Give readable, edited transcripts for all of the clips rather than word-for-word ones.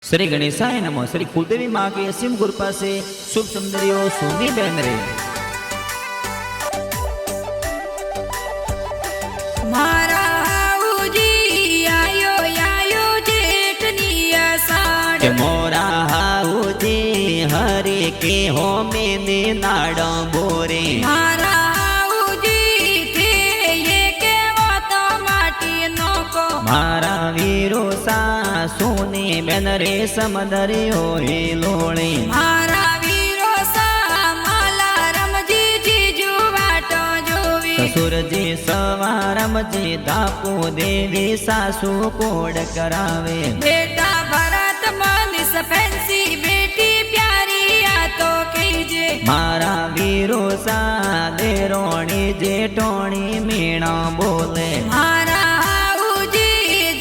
श्री गणेशाय नमः। श्री कुलदेवी माँ की असीम कृपा से शुभ सुंदरियों सुनी बहन रे मारा हाऊजी आयो आयो जेठनी अषाढ़ के मोरा हाऊजी हरे के हो मैंने नाड़ बोरे मारा हाऊजी थे ये के वो तो माटी नोको मारा वीरो सा सोने बेन रे समदरियो हे लोणे मारा वीरो सा माला रमजी जीजू वाटो जोवी ससुर जी सवारम जी दापो देवी सासू कोड करावे बेटा भरत मनीष फैंसी बेटी प्यारी आ तो कीजे मारा वीरो सा देरोणी जेठोणी मीणा बोले मारा हाऊजी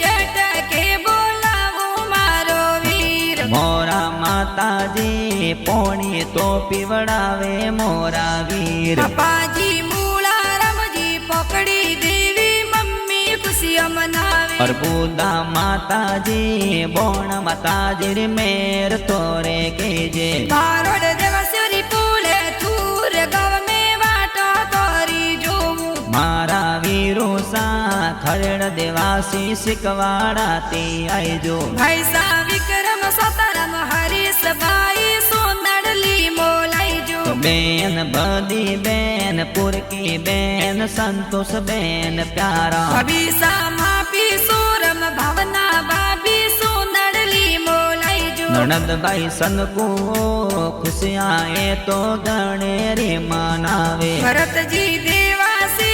जट के बोलावू मारो वीर मोरा माता जी पोणी तो पीवड़ावे मोरा वीर पापाजी मूला रमजी पकड़ी देवी मम्मी खुशियां मनावे और बूदा माता जी बोण माता जी मेर तोरे केजे बारोड देवसरी पूले थूर गव में वाटो तोरी जोवू मारा वीरो सा खरड़ देवासी सिकवाड़ाती आई जो भाई सा विक्रम सतरम हरीश भाई सोनड़ली मोलाई जो बेन बदी बेन पुरकी बेन संतोष बेन प्यारा भविसा मापी सोरम भवना भाभी सोनड़ली मोलाई जो ननद भाई सन को खुशियाँ तो गणे रे मनावे भरत जी देवासी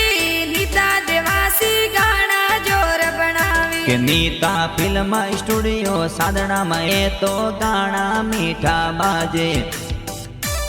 नीता देवासी गाना जोर बनावे के नीता फिल्म स्टूडियो साधना में तो गाना मीठा बाजे